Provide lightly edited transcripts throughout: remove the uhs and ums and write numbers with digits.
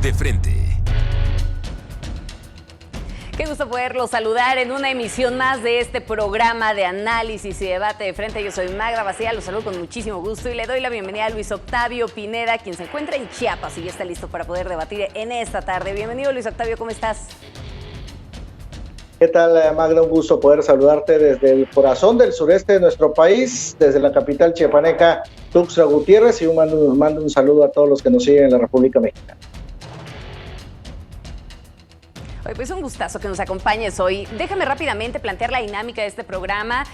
De frente. Qué gusto poderlos saludar en una emisión más de este programa de análisis y debate de frente. Yo soy Magda Bastida, los saludo con muchísimo gusto y le doy la bienvenida a Luis Octavio Pineda, quien se encuentra en Chiapas y ya está listo para poder debatir en esta tarde. Bienvenido, Luis Octavio, ¿cómo estás? ¿Qué tal, Magda? Un gusto poder saludarte desde el corazón del sureste de nuestro país, desde la capital chiapaneca, Tuxtla Gutiérrez, y mando un saludo a todos los que nos siguen en la República Mexicana. Oye, pues un gustazo que nos acompañes hoy. Déjame rápidamente plantear la dinámica de este programa.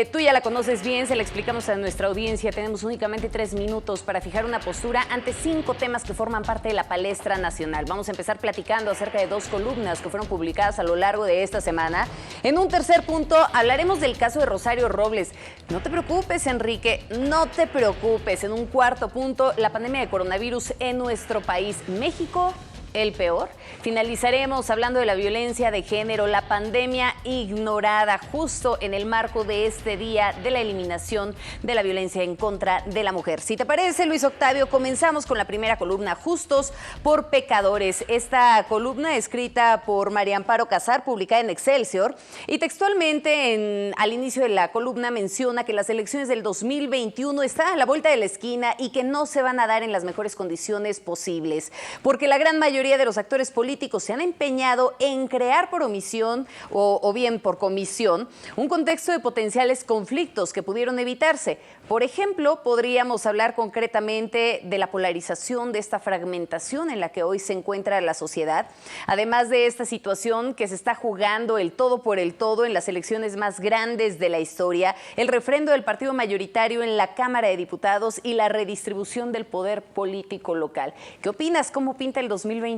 Tú ya la conoces bien, se la explicamos a nuestra audiencia. Tenemos únicamente 3 minutos para fijar una postura ante 5 temas que forman parte de la palestra nacional. Vamos a empezar platicando acerca de 2 columnas que fueron publicadas a lo largo de esta semana. En un tercer punto hablaremos del caso de Rosario Robles. No te preocupes, Enrique, no te preocupes. En un cuarto punto, la pandemia de coronavirus en nuestro país. México, el peor. Finalizaremos hablando de la violencia de género, la pandemia ignorada justo en el marco de este día de la eliminación de la violencia en contra de la mujer. Si te parece, Luis Octavio, comenzamos con la primera columna, Justos por Pecadores. Esta columna escrita por María Amparo Casar, publicada en Excelsior, y textualmente al inicio de la columna menciona que las elecciones del 2021 están a la vuelta de la esquina y que no se van a dar en las mejores condiciones posibles, porque la gran mayoría de los actores políticos se han empeñado en crear por omisión o bien por comisión un contexto de potenciales conflictos que pudieron evitarse. Por ejemplo, podríamos hablar concretamente de la polarización, de esta fragmentación en la que hoy se encuentra la sociedad, además de esta situación que se está jugando el todo por el todo en las elecciones más grandes de la historia, el refrendo del partido mayoritario en la Cámara de Diputados y la redistribución del poder político local. ¿Qué opinas? ¿Cómo pinta el 2021?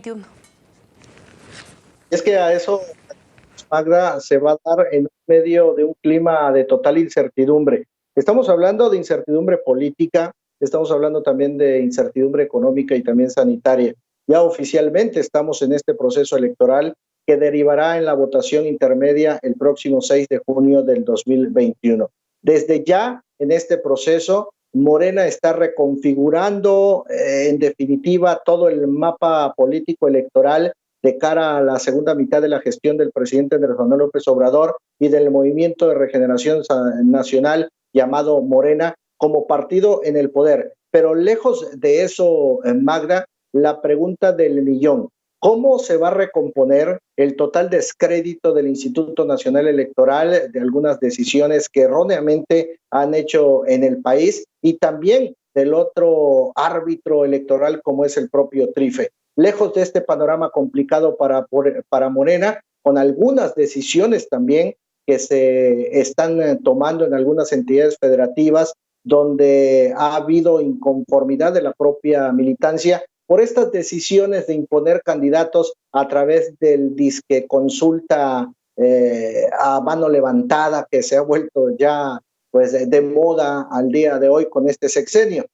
Es que a eso, Magda, se va a dar en medio de un clima de total incertidumbre. Estamos hablando de incertidumbre política, estamos hablando también de incertidumbre económica y también sanitaria. Ya oficialmente estamos en este proceso electoral que derivará en la votación intermedia el próximo 6 de junio del 2021. Desde ya, en este proceso, Morena está reconfigurando, en definitiva, todo el mapa político electoral de cara a la segunda mitad de la gestión del presidente Andrés Manuel López Obrador y del Movimiento de Regeneración Nacional llamado Morena como partido en el poder. Pero lejos de eso, Magda, la pregunta del millón: ¿cómo se va a recomponer el total descrédito del Instituto Nacional Electoral, de algunas decisiones que erróneamente han hecho en el país, y también del otro árbitro electoral como es el propio TRIFE? Lejos de este panorama complicado para Morena, con algunas decisiones también que se están tomando en algunas entidades federativas, donde ha habido inconformidad de la propia militancia por estas decisiones de imponer candidatos a través del disque consulta a mano levantada, que se ha vuelto ya pues de moda al día de hoy con este sexenio.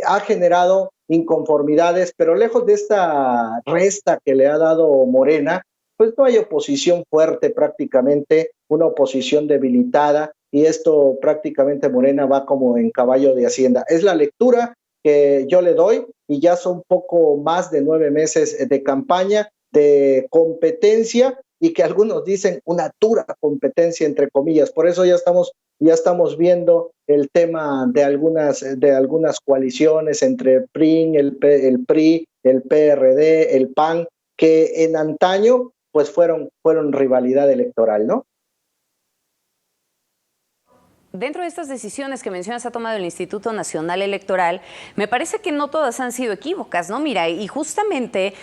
Ha generado inconformidades, pero lejos de esta resta que le ha dado Morena, pues no hay oposición fuerte prácticamente, una oposición debilitada, y esto prácticamente Morena va como en caballo de Hacienda. Es la lectura que yo le doy, y ya son poco más de 9 meses de campaña, de competencia, y que algunos dicen una dura competencia entre comillas. Por eso ya estamos viendo el tema de algunas coaliciones entre el PRI, el PRD, el PAN, que en antaño pues fueron rivalidad electoral, ¿no? Dentro de estas decisiones que mencionas ha tomado el Instituto Nacional Electoral, me parece que no todas han sido equívocas, ¿no? Mira, y justamente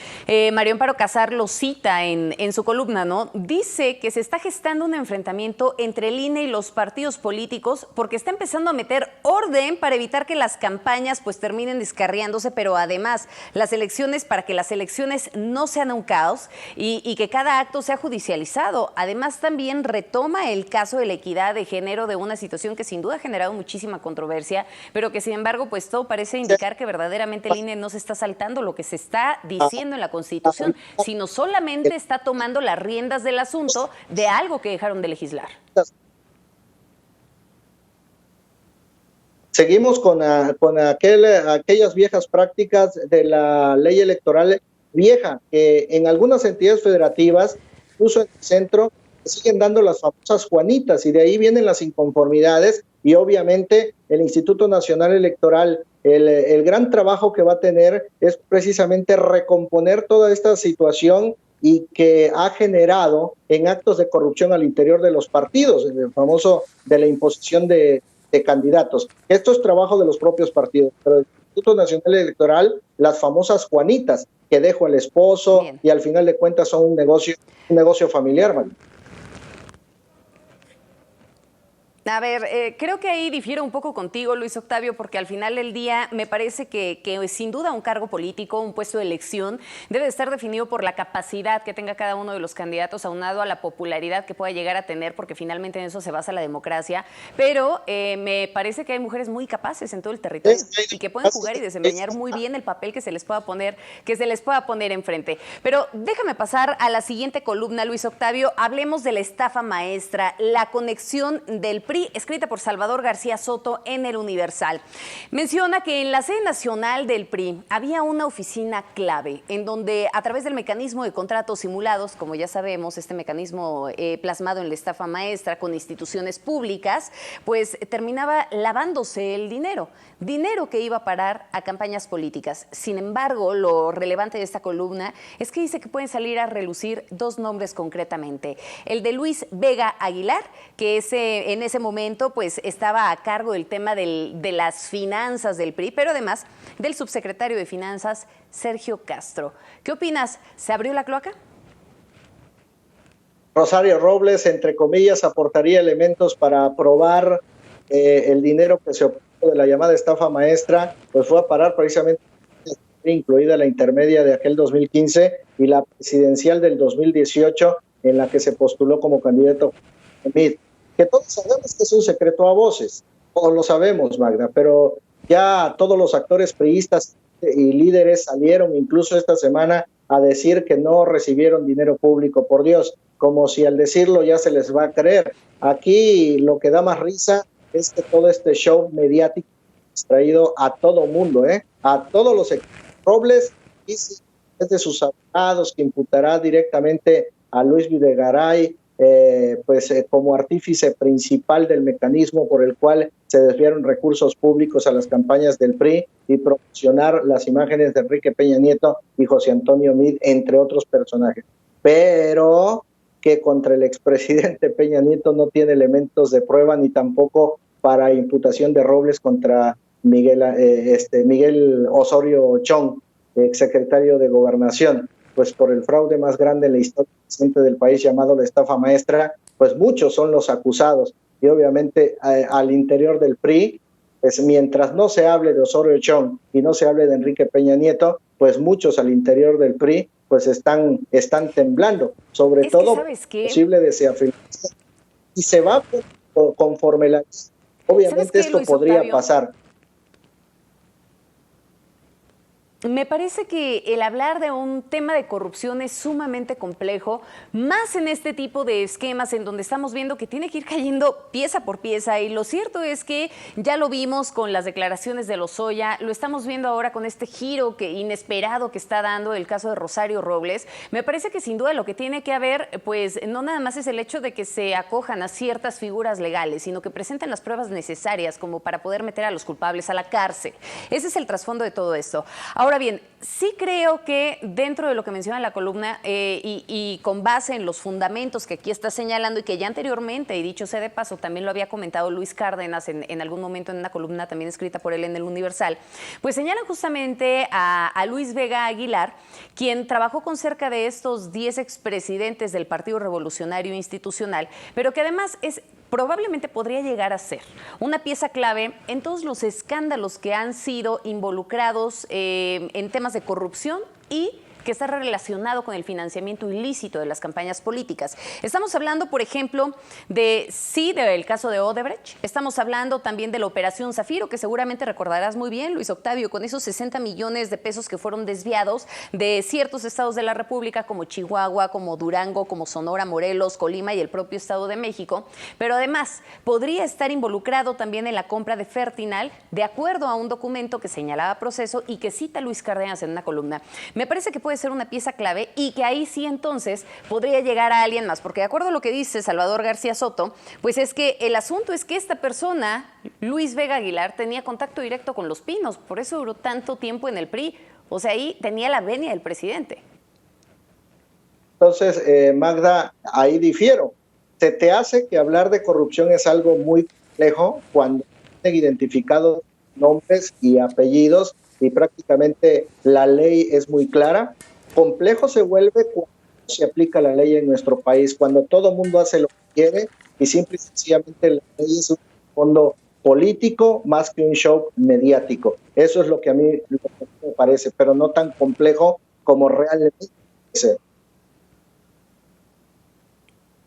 María Amparo Casar lo cita en su columna, ¿no? Dice que se está gestando un enfrentamiento entre el INE y los partidos políticos porque está empezando a meter orden para evitar que las campañas pues terminen descarriándose, pero además para que las elecciones no sean un caos y que cada acto sea judicializado. Además, también retoma el caso de la equidad de género, de una situación que sin duda ha generado muchísima controversia, pero que sin embargo pues todo parece indicar que verdaderamente el INE no se está saltando lo que se está diciendo en la Constitución, sino solamente está tomando las riendas del asunto de algo que dejaron de legislar. Seguimos con aquellas viejas prácticas de la ley electoral vieja, que en algunas entidades federativas, incluso en el centro, siguen dando las famosas Juanitas, y de ahí vienen las inconformidades, y obviamente el Instituto Nacional Electoral, el gran trabajo que va a tener es precisamente recomponer toda esta situación y que ha generado en actos de corrupción al interior de los partidos, el famoso de la imposición de candidatos. Esto es trabajo de los propios partidos, pero el Instituto Nacional Electoral, las famosas Juanitas, que dejó el esposo. Bien. Y al final de cuentas son un negocio familiar, ¿vale? A ver, creo que ahí difiero un poco contigo, Luis Octavio, porque al final del día me parece que sin duda un cargo político, un puesto de elección, debe de estar definido por la capacidad que tenga cada uno de los candidatos, aunado a la popularidad que pueda llegar a tener, porque finalmente en eso se basa la democracia. Pero me parece que hay mujeres muy capaces en todo el territorio y que pueden jugar y desempeñar muy bien el papel que se les pueda poner enfrente. Pero déjame pasar a la siguiente columna, Luis Octavio. Hablemos de la estafa maestra, la conexión del PRI, escrita por Salvador García Soto en El Universal. Menciona que en la sede nacional del PRI había una oficina clave en donde, a través del mecanismo de contratos simulados, como ya sabemos, este mecanismo plasmado en la estafa maestra con instituciones públicas, pues terminaba lavándose el dinero que iba a parar a campañas políticas. Sin embargo, lo relevante de esta columna es que dice que pueden salir a relucir dos nombres concretamente. El de Luis Vega Aguilar, que en ese momento pues estaba a cargo del tema de las finanzas del PRI, pero además del subsecretario de Finanzas, Sergio Castro. ¿Qué opinas? ¿Se abrió la cloaca? Rosario Robles, entre comillas, aportaría elementos para probar el dinero que se obtuvo de la llamada estafa maestra, pues fue a parar precisamente, incluida la intermedia de aquel 2015 y la presidencial del 2018, en la que se postuló como candidato Mid. Que todos sabemos que es un secreto a voces, todos lo sabemos, Magda, pero ya todos los actores priistas y líderes salieron incluso esta semana a decir que no recibieron dinero público, por Dios, como si al decirlo ya se les va a creer. Aquí lo que da más risa es que todo este show mediático ha traído a todo mundo, a todos los Robles, es de sus abogados, que imputará directamente a Luis Videgaray, como artífice principal del mecanismo por el cual se desviaron recursos públicos a las campañas del PRI y promocionar las imágenes de Enrique Peña Nieto y José Antonio Meade, entre otros personajes. Pero que contra el expresidente Peña Nieto no tiene elementos de prueba, ni tampoco para imputación de Robles contra Miguel Osorio Chong, exsecretario de Gobernación. Pues por el fraude más grande en la historia reciente del país, llamado la estafa maestra, pues muchos son los acusados. Y obviamente al interior del PRI, pues mientras no se hable de Osorio Chong y no se hable de Enrique Peña Nieto, pues muchos al interior del PRI pues están temblando, sobre todo posible desafiliación. Y se va conforme la... Obviamente esto podría pasar. Me parece que el hablar de un tema de corrupción es sumamente complejo, más en este tipo de esquemas en donde estamos viendo que tiene que ir cayendo pieza por pieza, y lo cierto es que ya lo vimos con las declaraciones de Lozoya, lo estamos viendo ahora con este giro inesperado que está dando el caso de Rosario Robles. Me parece que sin duda lo que tiene que haber, pues no nada más es el hecho de que se acojan a ciertas figuras legales, sino que presenten las pruebas necesarias como para poder meter a los culpables a la cárcel. Ese es el trasfondo de todo esto. Ahora bien, sí creo que dentro de lo que menciona la columna y con base en los fundamentos que aquí está señalando y que ya anteriormente, y dicho sea de paso, también lo había comentado Luis Cárdenas en algún momento en una columna también escrita por él en El Universal, pues señalan justamente a Luis Vega Aguilar, quien trabajó con cerca de estos 10 expresidentes del Partido Revolucionario Institucional, pero que además probablemente podría llegar a ser una pieza clave en todos los escándalos que han sido involucrados en temas de corrupción y que está relacionado con el financiamiento ilícito de las campañas políticas. Estamos hablando, por ejemplo, del caso de Odebrecht. Estamos hablando también de la Operación Zafiro, que seguramente recordarás muy bien, Luis Octavio, con esos 60 millones de pesos que fueron desviados de ciertos estados de la República, como Chihuahua, como Durango, como Sonora, Morelos, Colima y el propio Estado de México. Pero además, podría estar involucrado también en la compra de Fertinal, de acuerdo a un documento que señalaba Proceso y que cita Luis Cárdenas en una columna. Me parece que puede puede ser una pieza clave y que ahí sí entonces podría llegar a alguien más. Porque de acuerdo a lo que dice Salvador García Soto, pues es que el asunto es que esta persona, Luis Vega Aguilar, tenía contacto directo con Los Pinos, por eso duró tanto tiempo en el PRI. O sea, ahí tenía la venia del presidente. Entonces, Magda, ahí difiero. ¿Se te hace que hablar de corrupción es algo muy complejo cuando tienen identificados nombres y apellidos y prácticamente la ley es muy clara? Complejo se vuelve cuando se aplica la ley en nuestro país, cuando todo el mundo hace lo que quiere y simple y sencillamente la ley es un fondo político más que un show mediático. Eso es lo que a mí me parece, pero no tan complejo como realmente es.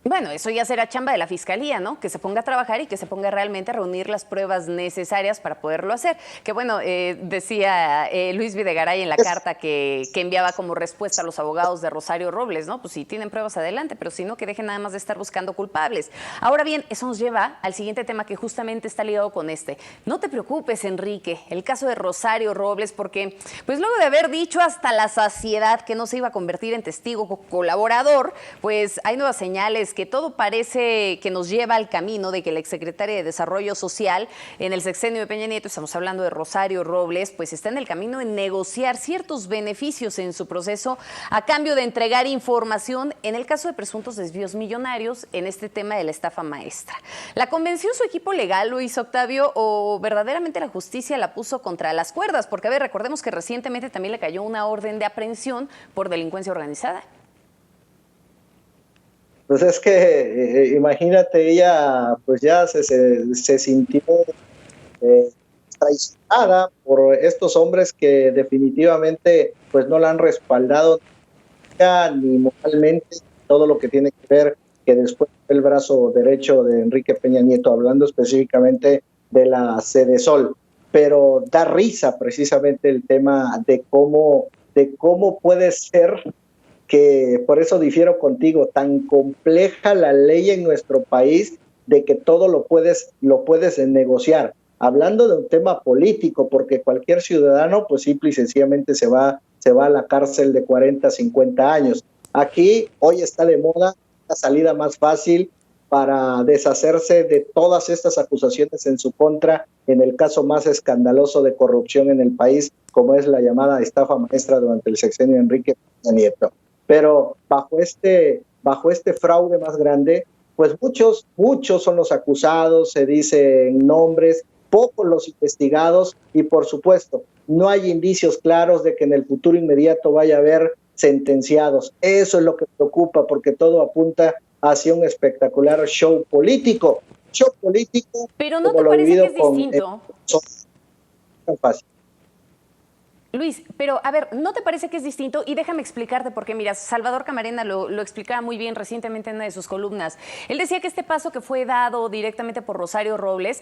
Bueno, eso ya será chamba de la Fiscalía, ¿no? Que se ponga a trabajar y que se ponga realmente a reunir las pruebas necesarias para poderlo hacer. Que bueno, decía Luis Videgaray en la carta que enviaba como respuesta a los abogados de Rosario Robles, ¿no? Pues si tienen pruebas adelante, pero si no, que dejen nada más de estar buscando culpables. Ahora bien, eso nos lleva al siguiente tema que justamente está ligado con este. No te preocupes, Enrique, el caso de Rosario Robles, porque pues luego de haber dicho hasta la saciedad que no se iba a convertir en testigo colaborador, pues hay nuevas señales que todo parece que nos lleva al camino de que la exsecretaria de Desarrollo Social en el sexenio de Peña Nieto, estamos hablando de Rosario Robles, pues está en el camino de negociar ciertos beneficios en su proceso a cambio de entregar información en el caso de presuntos desvíos millonarios en este tema de la estafa maestra. ¿La convenció su equipo legal, Luis Octavio, o verdaderamente la justicia la puso contra las cuerdas? Porque, a ver, recordemos que recientemente también le cayó una orden de aprehensión por delincuencia organizada. Pues es que, imagínate, ella pues ya se sintió traicionada por estos hombres que definitivamente pues no la han respaldado ni moralmente, todo lo que tiene que ver que después fue el brazo derecho de Enrique Peña Nieto, hablando específicamente de la Sedesol. Pero da risa precisamente el tema de cómo puede ser que, por eso difiero contigo, tan compleja la ley en nuestro país de que todo lo puedes negociar. Hablando de un tema político, porque cualquier ciudadano, pues simple y sencillamente se va a la cárcel de 40, 50 años. Aquí, hoy está de moda la salida más fácil para deshacerse de todas estas acusaciones en su contra en el caso más escandaloso de corrupción en el país, como es la llamada estafa maestra durante el sexenio de Enrique Peña Nieto. Pero bajo este fraude más grande, pues muchos son los acusados, se dicen nombres, pocos los investigados y por supuesto no hay indicios claros de que en el futuro inmediato vaya a haber sentenciados. Eso es lo que preocupa porque todo apunta hacia un espectacular show político. Pero ¿no te parece que es distinto? Tan fácil. Luis, pero a ver, ¿no te parece que es distinto? Y déjame explicarte porque, mira, Salvador Camarena lo explicaba muy bien recientemente en una de sus columnas. Él decía que este paso que fue dado directamente por Rosario Robles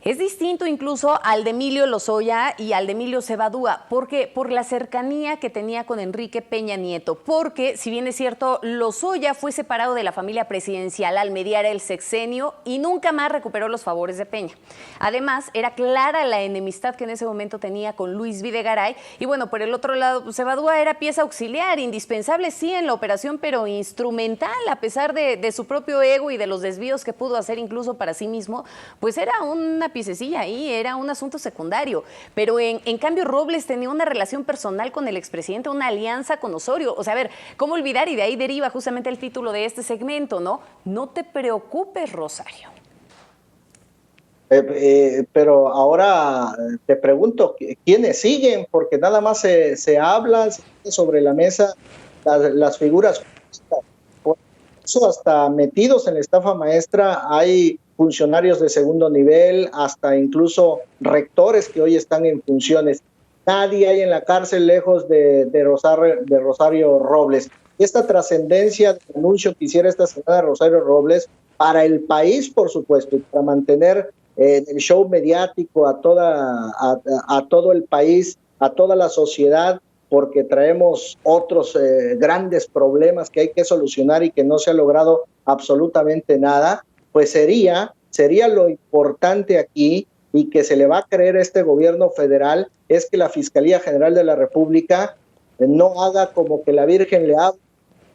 es distinto incluso al de Emilio Lozoya y al de Emilio Cebadúa. ¿Por qué? Por la cercanía que tenía con Enrique Peña Nieto. Porque, si bien es cierto, Lozoya fue separado de la familia presidencial al mediar el sexenio y nunca más recuperó los favores de Peña. Además, era clara la enemistad que en ese momento tenía con Luis Videgaray. Y bueno, por el otro lado, pues, Cebadúa era pieza auxiliar, indispensable sí en la operación, pero instrumental, a pesar de su propio ego y de los desvíos que pudo hacer incluso para sí mismo, pues era una piececilla ahí, era un asunto secundario. Pero en cambio Robles tenía una relación personal con el expresidente, una alianza con Osorio. O sea, a ver, ¿cómo olvidar? Y de ahí deriva justamente el título de este segmento, ¿no? No te preocupes, Rosario. Pero ahora te pregunto, ¿quiénes siguen? Porque nada más se habla sobre la mesa las figuras. Por eso hasta metidos en la estafa maestra hay funcionarios de segundo nivel, hasta incluso rectores que hoy están en funciones. Nadie hay en la cárcel lejos de Rosario Robles. Esta trascendencia del anuncio que hiciera esta semana Rosario Robles para el país, por supuesto, y para mantener el show mediático a todo el país, a toda la sociedad, porque traemos otros grandes problemas que hay que solucionar y que no se ha logrado absolutamente nada, pues sería lo importante aquí y que se le va a creer a este gobierno federal es que la Fiscalía General de la República no haga como que la Virgen le habla,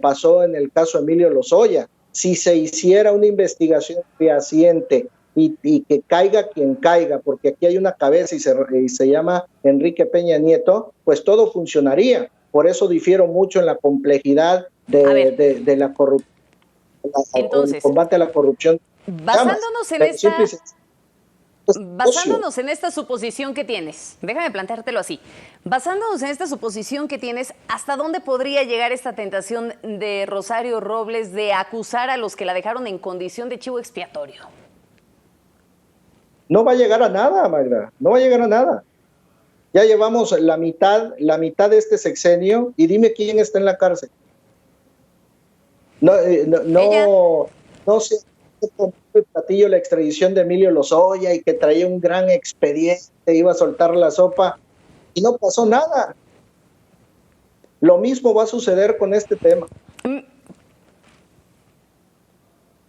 pasó en el caso Emilio Lozoya. Si se hiciera una investigación fehaciente y que caiga quien caiga, porque aquí hay una cabeza y se llama Enrique Peña Nieto, pues todo funcionaría. Por eso difiero mucho en la complejidad de la corrupción, el combate a la corrupción. Basándonos en esta suposición que tienes, déjame planteártelo así, basándonos en esta suposición que tienes, ¿hasta dónde podría llegar esta tentación de Rosario Robles de acusar a los que la dejaron en condición de chivo expiatorio? No va a llegar a nada, Magda, no va a llegar a nada. Ya llevamos la mitad de este sexenio y dime quién está en la cárcel. No sé con el platillo la extradición de Emilio Lozoya y que traía un gran expediente, iba a soltar la sopa y no pasó nada. Lo mismo va a suceder con este tema.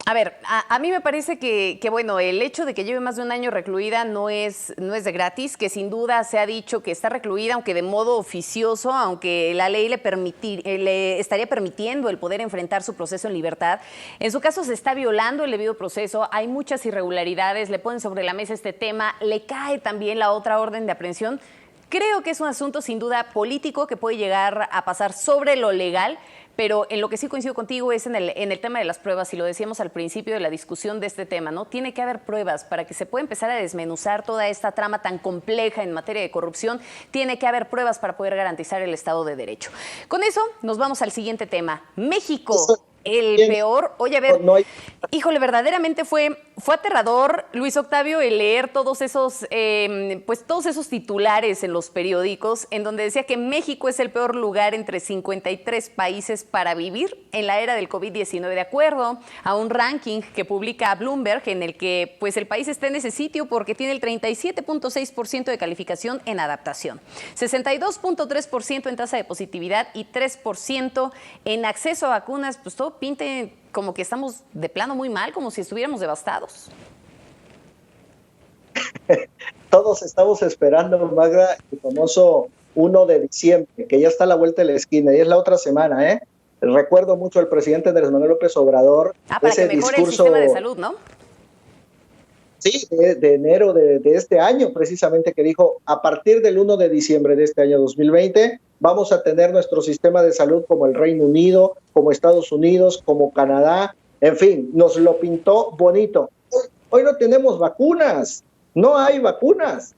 A ver, a mí me parece que, bueno, el hecho de que lleve más de un año recluida no es de gratis, que sin duda se ha dicho que está recluida, aunque de modo oficioso, aunque la ley le estaría permitiendo el poder enfrentar su proceso en libertad. En su caso se está violando el debido proceso, hay muchas irregularidades, le ponen sobre la mesa este tema, le cae también la otra orden de aprehensión. Creo que es un asunto sin duda político que puede llegar a pasar sobre lo legal, pero en lo que sí coincido contigo es en el tema de las pruebas, y lo decíamos al principio de la discusión de este tema, ¿no? Tiene que haber pruebas para que se pueda empezar a desmenuzar toda esta trama tan compleja en materia de corrupción. Tiene que haber pruebas para poder garantizar el Estado de Derecho. Con eso nos vamos al siguiente tema. México. El peor, oye, a ver, híjole, verdaderamente fue aterrador, Luis Octavio, el leer todos esos titulares en los periódicos, en donde decía que México es el peor lugar entre 53 países para vivir en la era del COVID-19, de acuerdo a un ranking que publica Bloomberg, en el que pues el país está en ese sitio porque tiene el 37.6% de calificación en adaptación, 62.3% en tasa de positividad y 3% en acceso a vacunas. Pues todo pinte como que estamos de plano muy mal, como si estuviéramos devastados. Todos estamos esperando, Magda, el famoso 1 de diciembre, que ya está a la vuelta de la esquina, y es la otra semana, ¿eh? Recuerdo mucho al presidente Andrés Manuel López Obrador. Para ese que mejore discurso, el sistema de salud, ¿no? Sí, de enero de este año, precisamente, que dijo, a partir del 1 de diciembre de este año 2020, vamos a tener nuestro sistema de salud como el Reino Unido, como Estados Unidos, como Canadá, en fin, nos lo pintó bonito. Hoy no tenemos vacunas, no hay vacunas.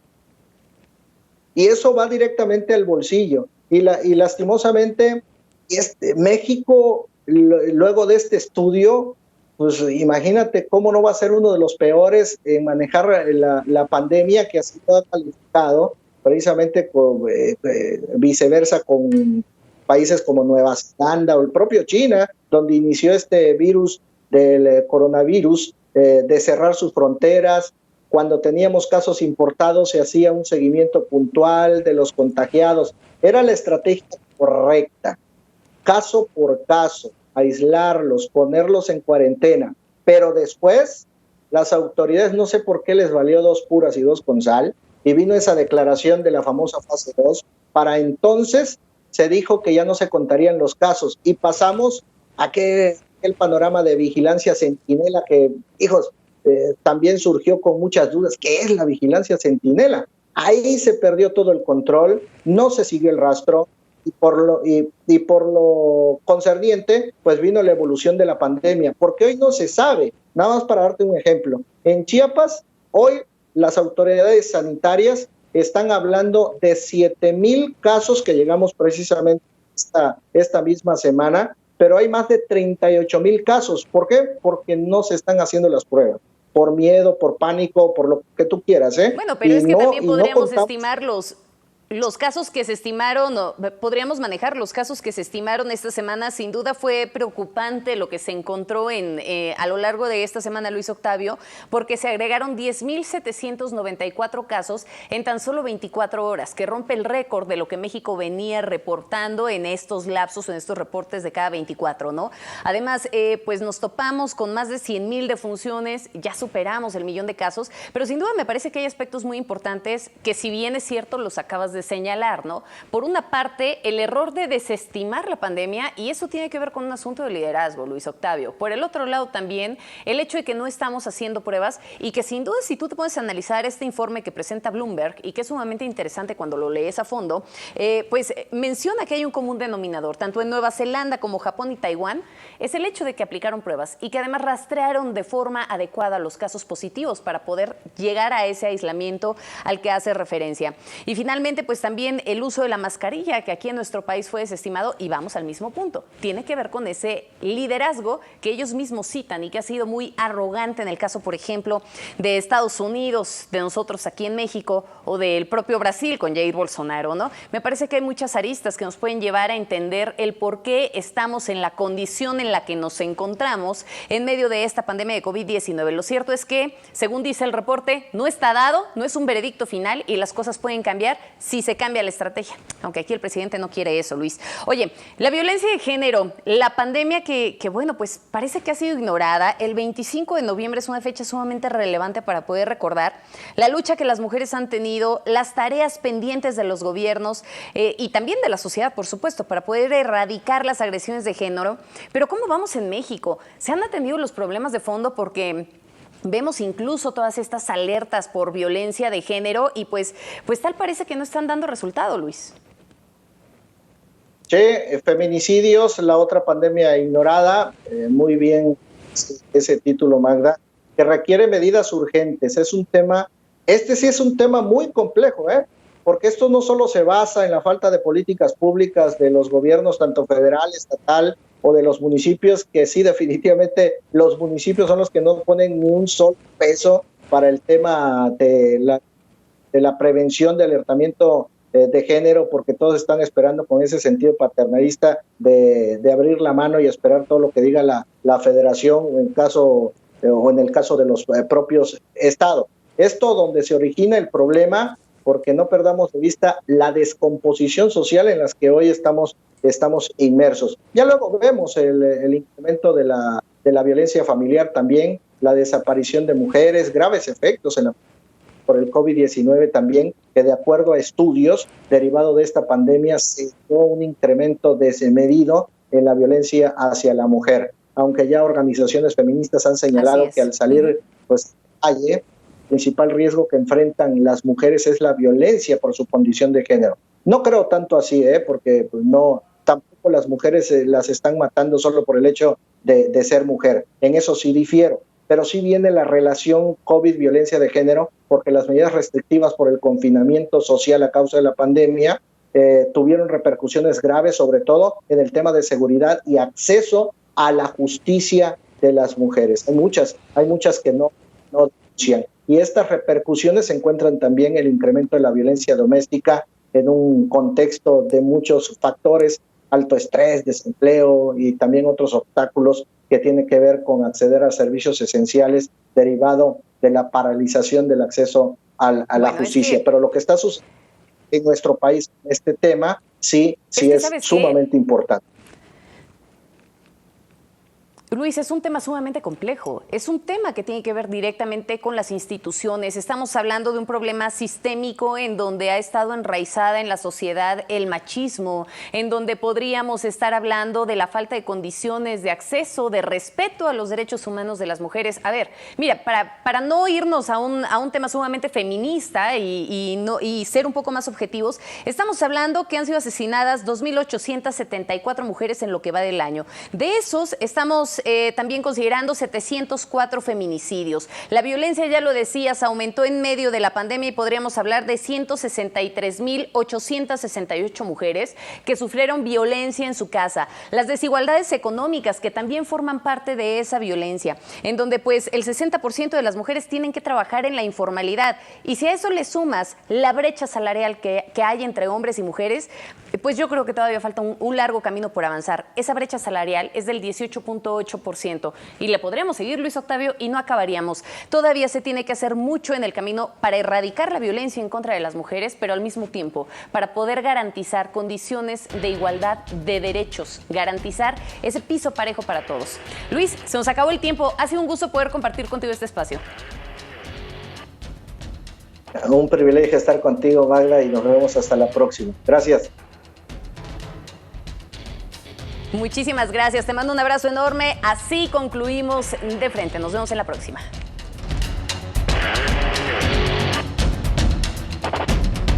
Y eso va directamente al bolsillo. Y lastimosamente, México, luego de este estudio, pues imagínate cómo no va a ser uno de los peores en manejar la pandemia, que ha sido calificado precisamente viceversa con países como Nueva Zelanda o el propio China, donde inició este virus del coronavirus, de cerrar sus fronteras. Cuando teníamos casos importados se hacía un seguimiento puntual de los contagiados. Era la estrategia correcta, caso por caso, aislarlos, ponerlos en cuarentena, pero después las autoridades, no sé por qué les valió 2 puras y 2 con sal, y vino esa declaración de la famosa fase 2, para entonces se dijo que ya no se contarían los casos, y pasamos a que el panorama de vigilancia centinela, que, hijos, también surgió con muchas dudas. ¿Qué es la vigilancia centinela? Ahí se perdió todo el control, no se siguió el rastro, y por lo concerniente, pues vino la evolución de la pandemia, porque hoy no se sabe. Nada más para darte un ejemplo, en Chiapas, hoy las autoridades sanitarias están hablando de 7,000 casos que llegamos precisamente esta misma semana, pero hay más de 38,000 casos. ¿Por qué? Porque no se están haciendo las pruebas. Por miedo, por pánico, por lo que tú quieras, ¿eh? Bueno, pero es que también podríamos estimar los casos que se estimaron, podríamos manejar los casos que se estimaron esta semana. Sin duda fue preocupante lo que se encontró a lo largo de esta semana, Luis Octavio, porque se agregaron 10,794 casos en tan solo 24 horas, que rompe el récord de lo que México venía reportando en estos lapsos, en estos reportes de cada 24, ¿no? Además, pues nos topamos con más de 100,000 defunciones, ya superamos el 1,000,000 de casos, pero sin duda me parece que hay aspectos muy importantes que, si bien es cierto, los acabas de de señalar, ¿no? Por una parte, el error de desestimar la pandemia, y eso tiene que ver con un asunto de liderazgo, Luis Octavio. Por el otro lado también, el hecho de que no estamos haciendo pruebas y que sin duda, si tú te puedes analizar este informe que presenta Bloomberg y que es sumamente interesante cuando lo lees a fondo, pues menciona que hay un común denominador, tanto en Nueva Zelanda como Japón y Taiwán, es el hecho de que aplicaron pruebas y que además rastrearon de forma adecuada los casos positivos para poder llegar a ese aislamiento al que hace referencia. Y finalmente, pues también el uso de la mascarilla, que aquí en nuestro país fue desestimado, y vamos al mismo punto. Tiene que ver con ese liderazgo que ellos mismos citan y que ha sido muy arrogante en el caso, por ejemplo, de Estados Unidos, de nosotros aquí en México o del propio Brasil con Jair Bolsonaro, ¿no? Me parece que hay muchas aristas que nos pueden llevar a entender el por qué estamos en la condición en la que nos encontramos en medio de esta pandemia de COVID-19. Lo cierto es que, según dice el reporte, no está dado, no es un veredicto final y las cosas pueden cambiar si se cambia la estrategia. Aunque aquí el presidente no quiere eso, Luis. Oye, la violencia de género, la pandemia que bueno, pues parece que ha sido ignorada. El 25 de noviembre es una fecha sumamente relevante para poder recordar la lucha que las mujeres han tenido, las tareas pendientes de los gobiernos y también de la sociedad, por supuesto, para poder erradicar las agresiones de género. Pero ¿cómo vamos en México? ¿Se han atendido los problemas de fondo? Porque vemos incluso todas estas alertas por violencia de género y pues tal parece que no están dando resultado, Luis. Sí, feminicidios, la otra pandemia ignorada, muy bien ese título, Magda, que requiere medidas urgentes. Es un tema, este sí es un tema muy complejo, porque esto no solo se basa en la falta de políticas públicas de los gobiernos, tanto federal, estatal o de los municipios, que sí, definitivamente los municipios son los que no ponen ni un solo peso para el tema de la prevención, de alertamiento de género, porque todos están esperando con ese sentido paternalista de abrir la mano y esperar todo lo que diga la federación en el caso de los propios estados. Esto donde se origina el problema, porque no perdamos de vista la descomposición social en las que hoy estamos inmersos. Ya luego vemos el incremento de la violencia familiar también, la desaparición de mujeres, graves efectos por el COVID-19 también, que de acuerdo a estudios derivado de esta pandemia se dio un incremento desmedido en la violencia hacia la mujer, aunque ya organizaciones feministas han señalado que al salir pues calle, el principal riesgo que enfrentan las mujeres es la violencia por su condición de género. No creo tanto así, porque pues, no, tampoco las mujeres las están matando solo por el hecho de ser mujer. En eso sí difiero. Pero sí viene la relación COVID-violencia de género, porque las medidas restrictivas por el confinamiento social a causa de la pandemia tuvieron repercusiones graves, sobre todo en el tema de seguridad y acceso a la justicia de las mujeres. Hay muchas que no denuncian. Y estas repercusiones se encuentran también en el incremento de la violencia doméstica en un contexto de muchos factores, alto estrés, desempleo y también otros obstáculos que tienen que ver con acceder a servicios esenciales derivado de la paralización del acceso a la justicia. Pero lo que está sucediendo en nuestro país en este tema sí es sumamente importante. Luis, es un tema sumamente complejo, es un tema que tiene que ver directamente con las instituciones. Estamos hablando de un problema sistémico en donde ha estado enraizada en la sociedad el machismo, en donde podríamos estar hablando de la falta de condiciones de acceso, de respeto a los derechos humanos de las mujeres. A ver, mira, para no irnos a un tema sumamente feminista y ser un poco más objetivos, estamos hablando que han sido asesinadas 2.874 mujeres en lo que va del año. De esos estamos también considerando 704 feminicidios. La violencia, ya lo decías, aumentó en medio de la pandemia y podríamos hablar de 163.868 mujeres que sufrieron violencia en su casa. Las desigualdades económicas que también forman parte de esa violencia, en donde pues el 60% de las mujeres tienen que trabajar en la informalidad. Y si a eso le sumas la brecha salarial que hay entre hombres y mujeres, pues yo creo que todavía falta un largo camino por avanzar. Esa brecha salarial es del 18.8%. Y le podríamos seguir, Luis Octavio, y no acabaríamos. Todavía se tiene que hacer mucho en el camino para erradicar la violencia en contra de las mujeres, pero al mismo tiempo para poder garantizar condiciones de igualdad de derechos, garantizar ese piso parejo para todos. Luis, se nos acabó el tiempo. Ha sido un gusto poder compartir contigo este espacio. Un privilegio estar contigo, Magda, y nos vemos hasta la próxima. Gracias. Muchísimas gracias, te mando un abrazo enorme. Así concluimos De Frente. Nos vemos en la próxima.